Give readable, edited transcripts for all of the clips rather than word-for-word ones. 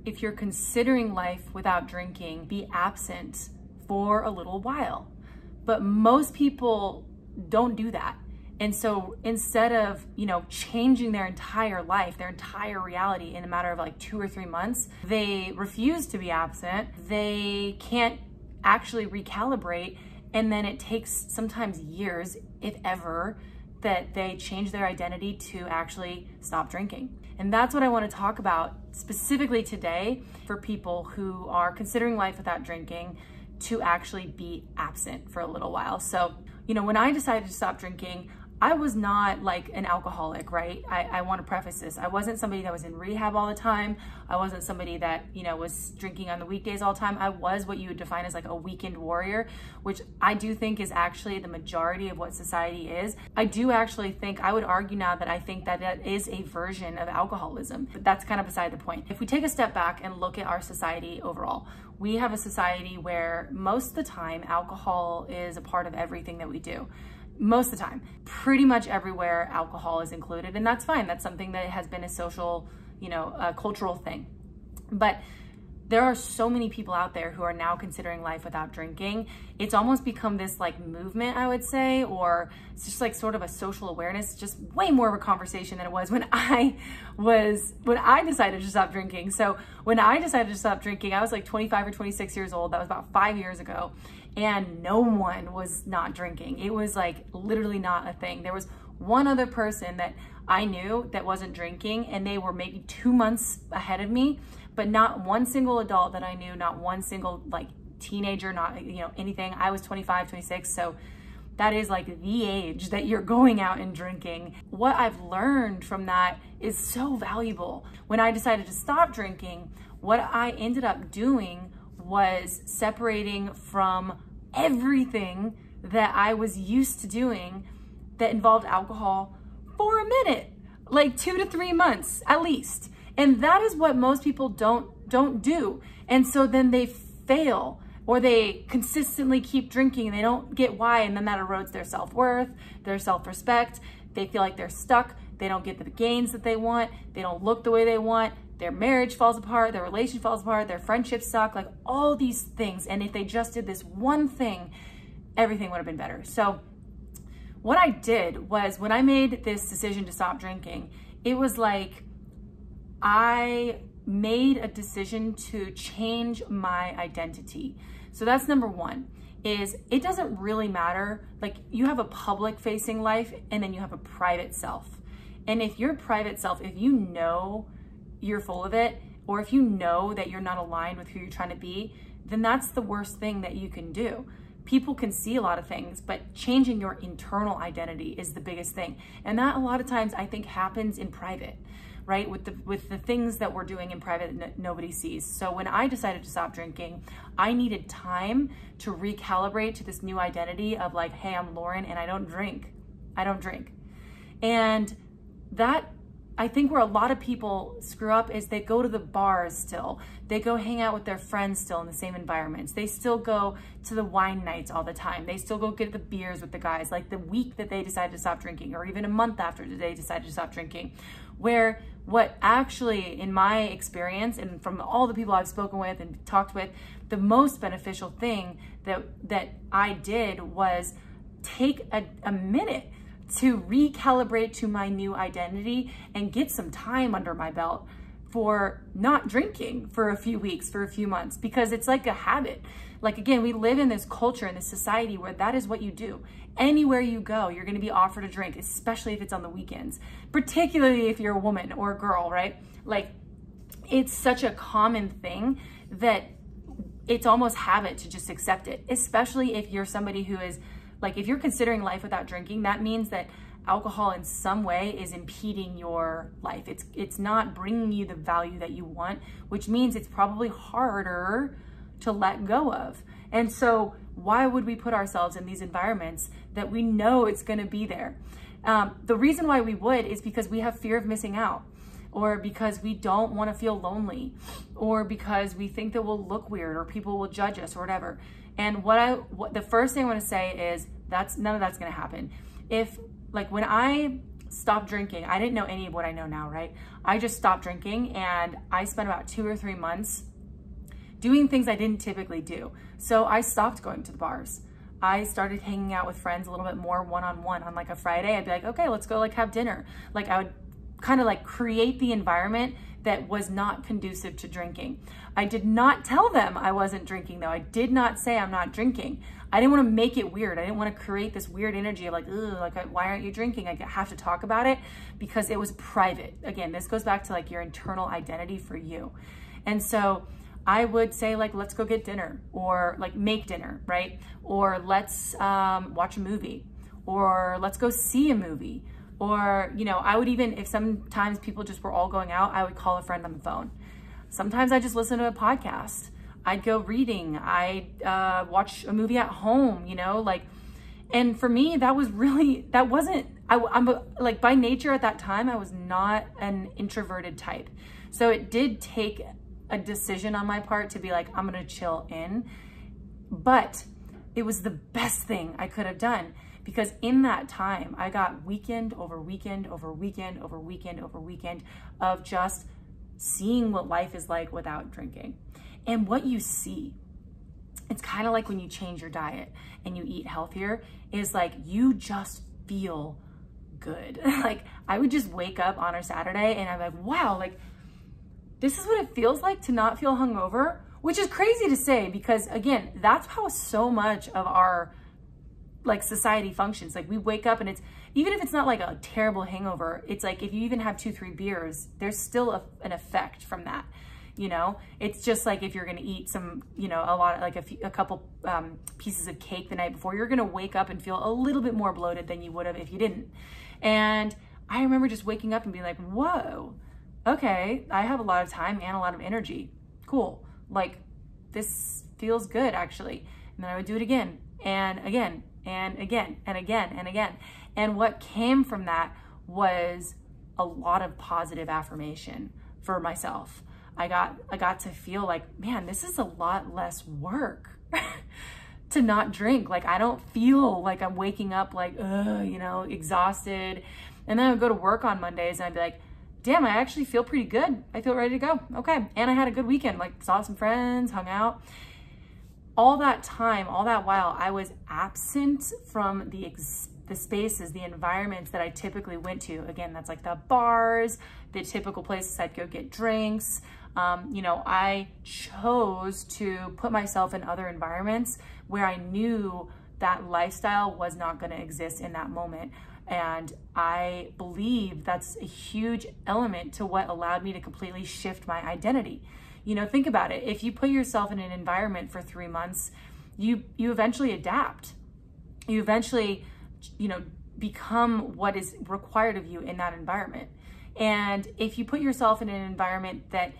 if you're considering life without drinking, be absent for a little while. But most people don't do that. And so instead of, changing their entire life, their entire reality in a matter of like 2 or 3 months, they refuse to be absent. They can't actually recalibrate. And then it takes sometimes years, if ever, that they change their identity to actually stop drinking. And that's what I want to talk about specifically today for people who are considering life without drinking, to actually be absent for a little while. So, when I decided to stop drinking, I was not like an alcoholic, right? I want to preface this. I wasn't somebody that was in rehab all the time. I wasn't somebody that, was drinking on the weekdays all the time. I was what you would define as like a weekend warrior, which I do think is actually the majority of what society is. I do actually think, I would argue now that I think that that is a version of alcoholism, but that's kind of beside the point. If we take a step back and look at our society overall, we have a society where most of the time alcohol is a part of everything that we do. Most of the time, pretty much everywhere alcohol is included, and that's fine. That's something that has been a social, a cultural thing. But there are so many people out there who are now considering life without drinking. It's almost become this like movement, I would say, or it's just like sort of a social awareness, just way more of a conversation than it was when I decided to stop drinking. So when I decided to stop drinking, I was like 25 or 26 years old. That was about 5 years ago. And no one was not drinking. It was like literally not a thing. There was one other person that I knew that wasn't drinking, and they were maybe 2 months ahead of me, but not one single adult that I knew, not one single like teenager, not, anything. I was 25, 26. So that is like the age that you're going out and drinking. What I've learned from that is so valuable. When I decided to stop drinking, what I ended up doing was separating from everything that I was used to doing that involved alcohol for a minute, like 2 to 3 months at least. And that is what most people don't do. And so then they fail, or they consistently keep drinking and they don't get why. And then that erodes their self-worth, their self-respect. They feel like they're stuck. They don't get the gains that they want. They don't look the way they want. Their marriage falls apart, their relationship falls apart, their friendships suck, like all these things. And if they just did this one thing, everything would have been better. So what I did was, when I made this decision to stop drinking, it was like I made a decision to change my identity. So that's number one, is it doesn't really matter. Like, you have a public facing life and then you have a private self. And if your private self, if you know you're full of it, or if you know that you're not aligned with who you're trying to be, then that's the worst thing that you can do. People can see a lot of things, but changing your internal identity is the biggest thing. And that a lot of times I think happens in private, right? With the things that we're doing in private that nobody sees. So when I decided to stop drinking, I needed time to recalibrate to this new identity of like, hey, I'm Lauren and I don't drink. And that, I think where a lot of people screw up is they go to the bars still. They go hang out with their friends still in the same environments. They still go to the wine nights all the time. They still go get the beers with the guys, like the week that they decided to stop drinking, or even a month after they decided to stop drinking. Where what actually, in my experience, and from all the people I've spoken with and talked with, the most beneficial thing that I did was take a minute to recalibrate to my new identity and get some time under my belt for not drinking for a few weeks, for a few months, because it's like a habit. Like, again, we live in this culture, in this society where that is what you do. Anywhere you go, you're going to be offered a drink, especially if it's on the weekends, particularly if you're a woman or a girl, right? Like, it's such a common thing that it's almost habit to just accept it, especially if you're somebody who is like, if you're considering life without drinking, that means that alcohol in some way is impeding your life. It's not bringing you the value that you want, which means it's probably harder to let go of. And so why would we put ourselves in these environments that we know it's gonna be there? The reason why we would is because we have fear of missing out, or because we don't wanna feel lonely, or because we think that we'll look weird or people will judge us or whatever. And what the first thing I want to say is none of that's going to happen. If, like, when I stopped drinking. I didn't know any of what I know now, right? I just stopped drinking, and I spent about 2 or 3 months doing things I didn't typically do. So I stopped going to the bars. I started hanging out with friends a little bit more one-on-one. On like a Friday, I'd be like, okay, let's go like have dinner. Like I would kind of like create the environment that was not conducive to drinking. I did not tell them I wasn't drinking though. I did not say I'm not drinking. I didn't want to make it weird. I didn't want to create this weird energy of like, ugh, like why aren't you drinking? I have to talk about it because it was private. Again, this goes back to like your internal identity for you. And so I would say like, let's go get dinner, or like make dinner, right? Or let's watch a movie, or let's go see a movie. Or, you know, I would even, if sometimes people just were all going out, I would call a friend on the phone. Sometimes I just listen to a podcast. I'd go reading. I'd watch a movie at home, you know, like, and for me, that was really, that wasn't, I'm like by nature at that time, I was not an introverted type. So it did take a decision on my part to be like, I'm going to chill in, but it was the best thing I could have done. Because in that time, I got weekend over weekend over weekend over weekend over weekend of just seeing what life is like without drinking. And what you see, it's kind of like when you change your diet and you eat healthier, is like you just feel good. Like I would just wake up on a Saturday and I'm like, wow, like this is what it feels like to not feel hungover, which is crazy to say because again, that's how so much of our like society functions. Like we wake up and it's, even if it's not like a terrible hangover, it's like if you even have 2-3 beers, there's still an effect from that. You know, it's just like if you're going to eat some, you know, a lot, like a couple pieces of cake the night before, you're going to wake up and feel a little bit more bloated than you would have if you didn't. And I remember just waking up and being like, whoa, okay, I have a lot of time and a lot of energy. Cool. Like this feels good actually. And then I would do it again and again and again and again and again. And what came from that was a lot of positive affirmation for myself. I got to feel like, man, this is a lot less work to not drink. Like I don't feel like I'm waking up like, you know, exhausted. And then I would go to work on Mondays and I'd be like, damn, I actually feel pretty good. I feel ready to go. Okay. And I had a good weekend, like saw some friends, hung out. All that time, all that while, I was absent from the spaces, the environments that I typically went to. Again, that's like the bars, the typical places I'd go get drinks. You know, I chose to put myself in other environments where I knew that lifestyle was not going to exist in that moment. And I believe that's a huge element to what allowed me to completely shift my identity. You know, think about it. If you put yourself in an environment for 3 months, you eventually adapt. You eventually, you know, become what is required of you in that environment. And if you put yourself in an environment that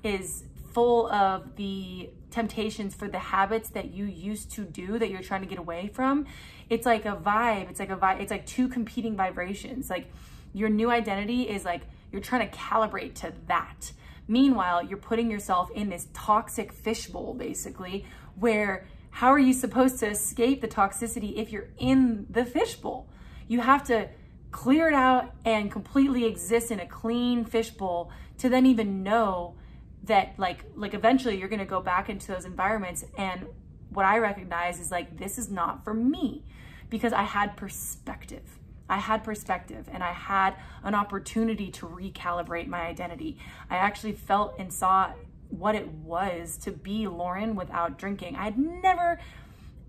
is full of the temptations for the habits that you used to do that you're trying to get away from, it's like a vibe. It's like a vibe. It's like two competing vibrations. Like your new identity is like, you're trying to calibrate to that. Meanwhile, you're putting yourself in this toxic fishbowl, basically, where how are you supposed to escape the toxicity if you're in the fishbowl? You have to clear it out and completely exist in a clean fishbowl to then even know that like eventually you're going to go back into those environments. And what I recognize is like, this is not for me, because I had perspective. I had perspective and I had an opportunity to recalibrate my identity. I actually felt and saw what it was to be Lauren without drinking. I had never,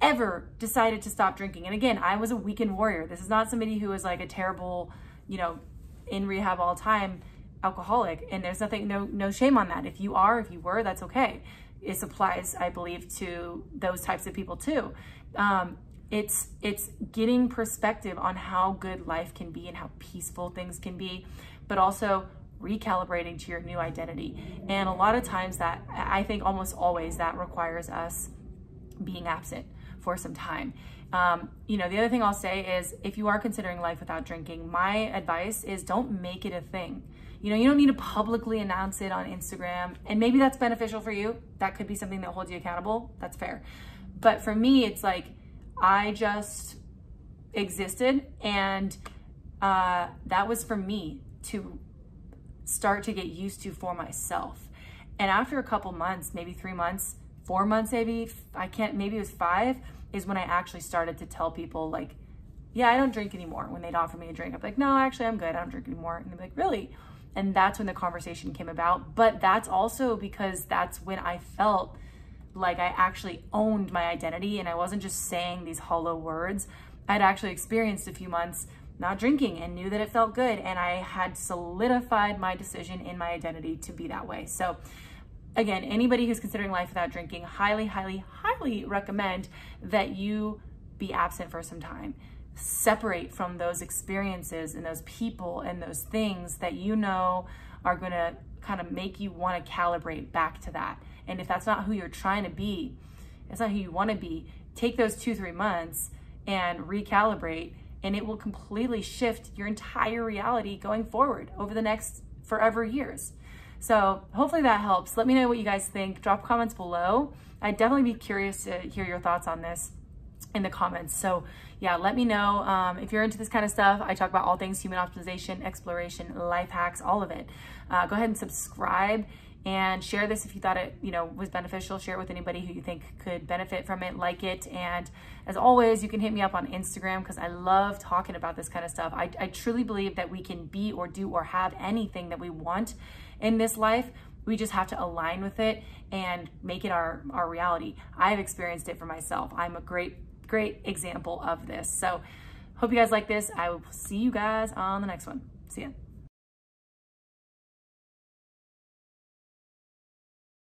ever decided to stop drinking. And again, I was a weekend warrior. This is not somebody who was like a terrible, you know, in rehab all the time alcoholic. And there's nothing, no shame on that. If you are, if you were, that's okay. It applies, I believe, to those types of people too. It's getting perspective on how good life can be and how peaceful things can be, but also recalibrating to your new identity. And a lot of times that, I think almost always, that requires us being absent for some time. You know, the other thing I'll say is if you are considering life without drinking, my advice is don't make it a thing. You know, you don't need to publicly announce it on Instagram, and maybe that's beneficial for you. That could be something that holds you accountable. That's fair. But for me, it's like, I just existed, and that was for me to start to get used to for myself. And after a couple months, maybe 3 months, 4 months, maybe, maybe it was 5, is when I actually started to tell people like, yeah, I don't drink anymore. When they'd offer me a drink, I'm like, no, actually I'm good. I don't drink anymore. And they'd be like, really? And that's when the conversation came about. But that's also because that's when I felt like I actually owned my identity and I wasn't just saying these hollow words. I'd actually experienced a few months not drinking and knew that it felt good. And I had solidified my decision in my identity to be that way. So again, anybody who's considering life without drinking, highly, highly, highly recommend that you be absent for some time. Separate from those experiences and those people and those things that you know are gonna kind of make you wanna calibrate back to that. And if that's not who you're trying to be, it's not who you wanna be, take those 2-3 months and recalibrate, and it will completely shift your entire reality going forward over the next forever years. So hopefully that helps. Let me know what you guys think. Drop comments below. I'd definitely be curious to hear your thoughts on this in the comments. So yeah, let me know if you're into this kind of stuff. I talk about all things human optimization, exploration, life hacks, all of it. Go ahead and subscribe and share this if you thought it, was beneficial. Share it with anybody who you think could benefit from it, like it. And as always, you can hit me up on Instagram because I love talking about this kind of stuff. I truly believe that we can be or do or have anything that we want in this life. We just have to align with it and make it our reality. I've experienced it for myself. I'm a great example of this. So hope you guys like this. I will see you guys on the next one. See ya.